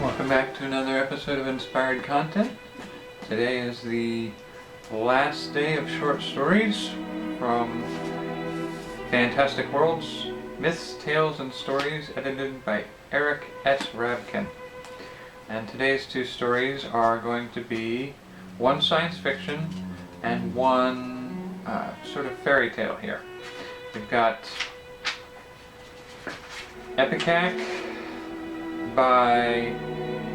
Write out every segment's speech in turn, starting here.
Welcome back to another episode of Inspired Content. Today is the last day of short stories from Fantastic Worlds, Myths, Tales, and Stories, edited by Eric S. Rabkin. And today's two stories are going to be one science fiction and one sort of fairy tale here. We've got EPICAC by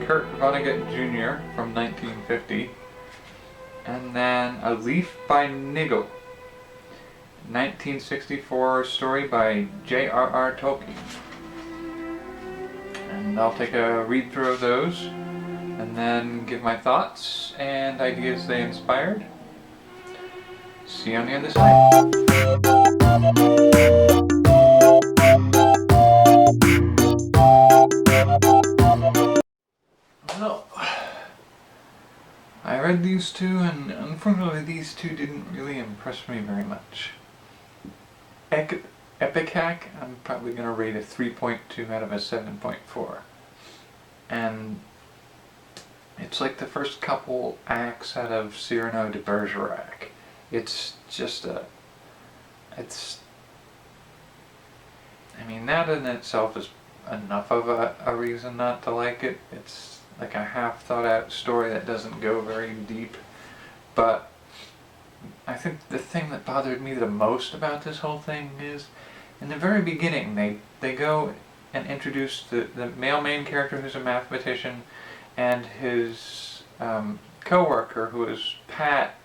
Kurt Vonnegut Jr. from 1950, and then A Leaf by Niggle, 1964 story by JRR Tolkien. And I'll take a read through of those and then give my thoughts and ideas they inspired. See you on the other side. Well, I read these two, and unfortunately these two didn't really impress me very much. EPICAC, I'm probably going to rate a 3.2 out of a 7.4. And it's like the first couple acts out of Cyrano de Bergerac. It's just I mean, that in itself is enough of a reason not to like it. It's like a half thought out story that doesn't go very deep. But I think the thing that bothered me the most about this whole thing is, in the very beginning, they go and introduce the male main character, who's a mathematician, and his co-worker, who is Pat,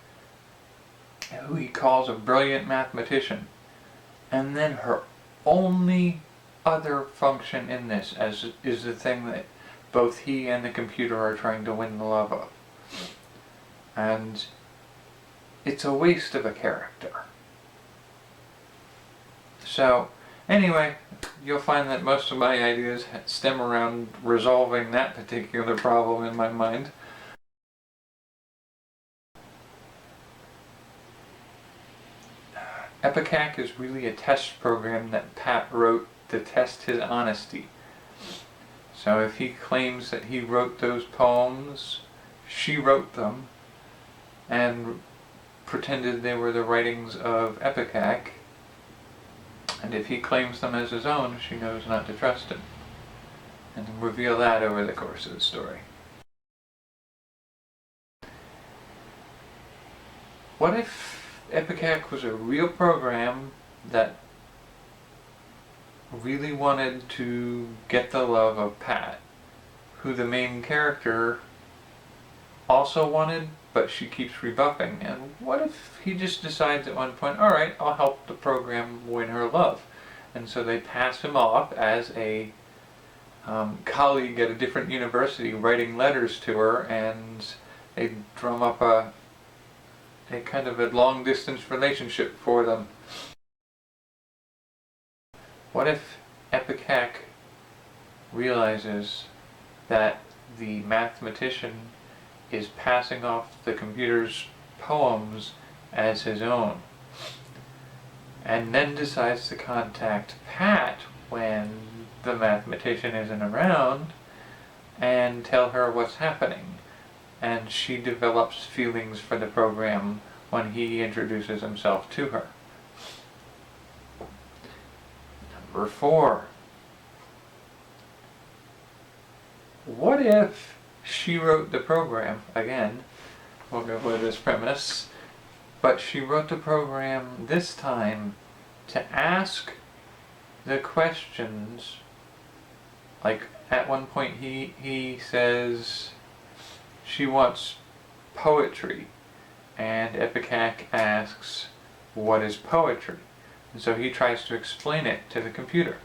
who he calls a brilliant mathematician. And then her only other function in this is the thing that both he and the computer are trying to win the love of. And it's a waste of a character. So, anyway, you'll find that most of my ideas stem around resolving that particular problem in my mind. EPICAC is really a test program that Pat wrote to test his honesty. So if he claims that he wrote those poems, she wrote them, and pretended they were the writings of EPICAC, and if he claims them as his own, she knows not to trust him. And reveal that over the course of the story. What if EPICAC was a real program that really wanted to get the love of Pat, who the main character also wanted, but she keeps rebuffing? And what if he just decides at one point, alright, I'll help the program win her love. And so they pass him off as a colleague at a different university, writing letters to her, and they drum up a kind of a long distance relationship for them. What if EPICAC realizes that the mathematician is passing off the computer's poems as his own, and then decides to contact Pat when the mathematician isn't around and tell her what's happening, and she develops feelings for the program when he introduces himself to her? Number 4. What if she wrote the program, again, we'll go with this premise, but she wrote the program this time to ask the questions, like at one point he says she wants poetry, and EPICAC asks, what is poetry? And so he tries to explain it to the computer.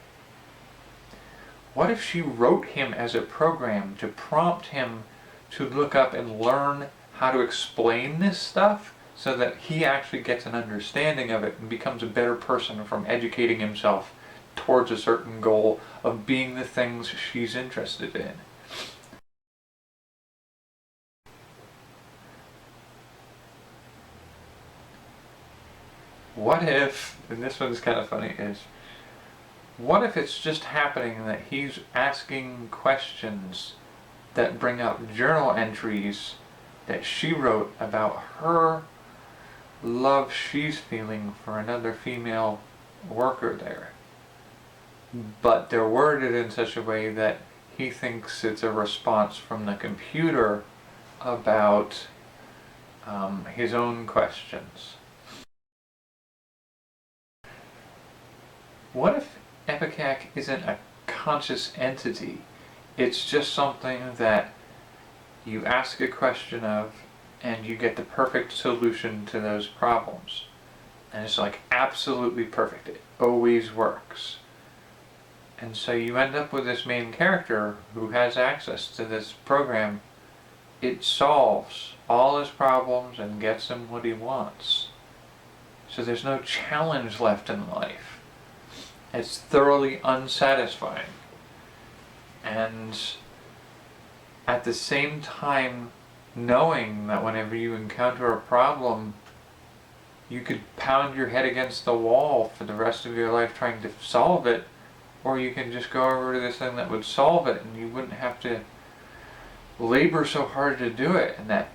What if she wrote him as a program to prompt him to look up and learn how to explain this stuff, so that he actually gets an understanding of it and becomes a better person from educating himself towards a certain goal of being the things she's interested in? What if, and this one's kind of funny, is what if it's just happening that he's asking questions that bring up journal entries that she wrote about her love she's feeling for another female worker there. But they're worded in such a way that he thinks it's a response from the computer about his own questions. What if EPICAC isn't a conscious entity? It's just something that you ask a question of and you get the perfect solution to those problems. And it's like absolutely perfect. It always works. And so you end up with this main character who has access to this program. It solves all his problems and gets him what he wants. So there's no challenge left in life. It's thoroughly unsatisfying. And at the same time, knowing that whenever you encounter a problem, you could pound your head against the wall for the rest of your life trying to solve it, or you can just go over to this thing that would solve it and you wouldn't have to labor so hard to do it. And that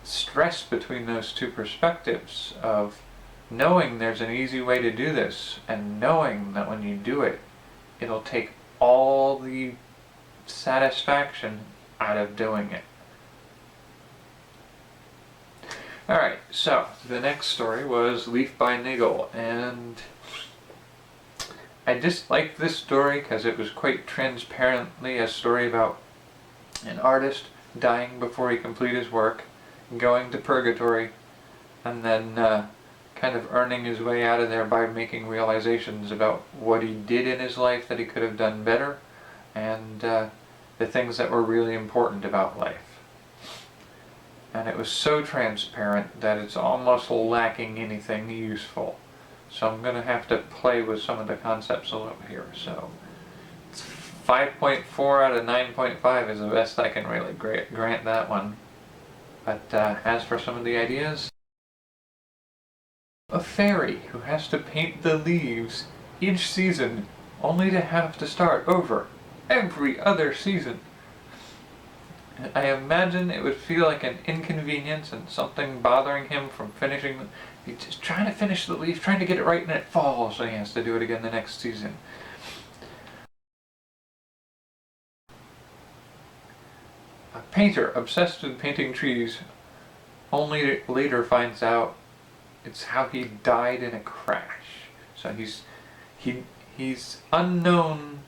stress between those two perspectives of knowing there's an easy way to do this and knowing that when you do it, it'll take all the satisfaction out of doing it. Alright, so the next story was Leaf by Niggle, and I just liked this story because it was quite transparently a story about an artist dying before he completed his work, going to purgatory, and then kind of earning his way out of there by making realizations about what he did in his life that he could have done better, and the things that were really important about life. And it was so transparent that it's almost lacking anything useful. So I'm going to have to play with some of the concepts a little here. So 5.4 out of 9.5 is the best I can really grant that one. But as for some of the ideas, a fairy who has to paint the leaves each season only to have to start over every other season. I imagine it would feel like an inconvenience and something bothering him from finishing. He's just trying to finish the leaf, trying to get it right, and it falls, so he has to do it again the next season. A painter obsessed with painting trees only later finds out it's how he died in a crash. So he's unknown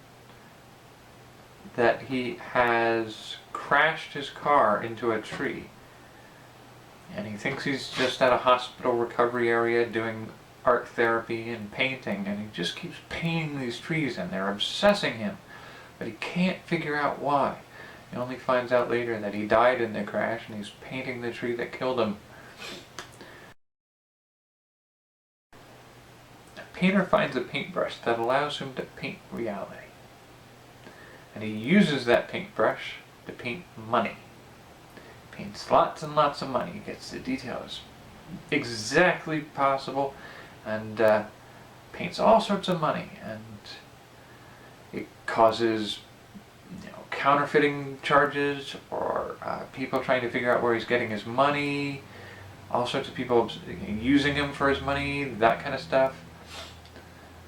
that he has crashed his car into a tree, and he thinks he's just at a hospital recovery area doing art therapy and painting, and he just keeps painting these trees and they're obsessing him, but he can't figure out why. He only finds out later that he died in the crash and he's painting the tree that killed him. A painter finds a paintbrush that allows him to paint reality, and he uses that paintbrush to paint money. Paints lots and lots of money, gets the details exactly possible, and paints all sorts of money, and it causes counterfeiting charges, or people trying to figure out where he's getting his money, all sorts of people using him for his money, that kind of stuff.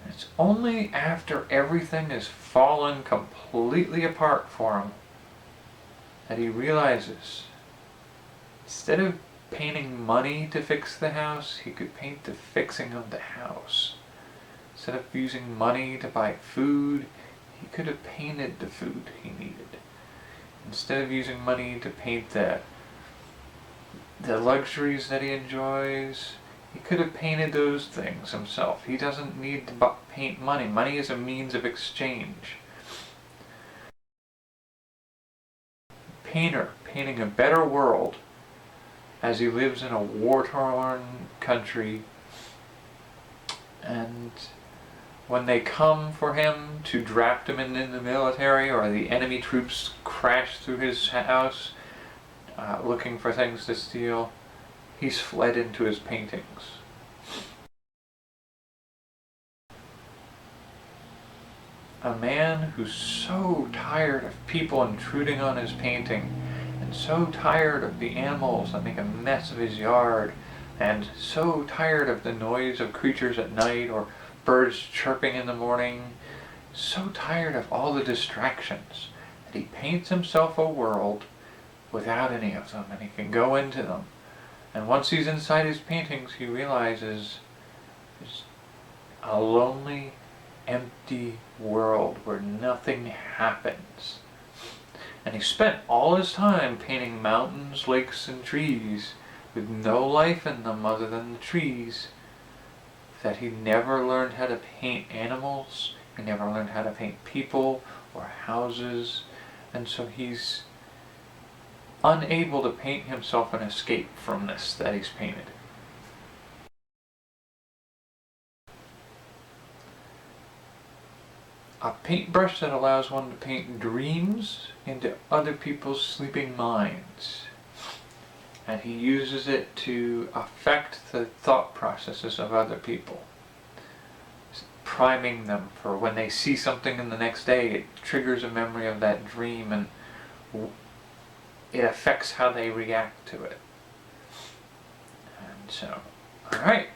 And it's only after everything has fallen completely apart for him that he realizes instead of painting money to fix the house, he could paint the fixing of the house. Instead of using money to buy food, he could have painted the food he needed. Instead of using money to paint the luxuries that he enjoys, he could have painted those things himself. He doesn't need to paint money. Money is a means of exchange. Painter painting a better world as he lives in a war-torn country, and when they come for him to draft him in the military, or the enemy troops crash through his house looking for things to steal, he's fled into his paintings. a man who's so tired of people intruding on his painting, and so tired of the animals that make a mess of his yard, and so tired of the noise of creatures at night or birds chirping in the morning, so tired of all the distractions that he paints himself a world without any of them, and he can go into them. And once he's inside his paintings, he realizes it's a lonely, empty world where nothing happens. And he spent all his time painting mountains, lakes, and trees with no life in them other than the trees, that he never learned how to paint animals, he never learned how to paint people or houses, and so he's unable to paint himself an escape from this that he's painted. A paintbrush that allows one to paint dreams into other people's sleeping minds. And he uses it to affect the thought processes of other people, priming them for when they see something in the next day. It triggers a memory of that dream, and it affects how they react to it. And so, alright,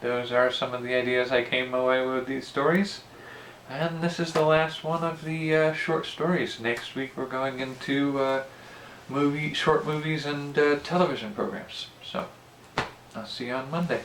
those are some of the ideas I came away with these stories. And this is the last one of the short stories. Next week we're going into short movies and television programs. So, I'll see you on Monday.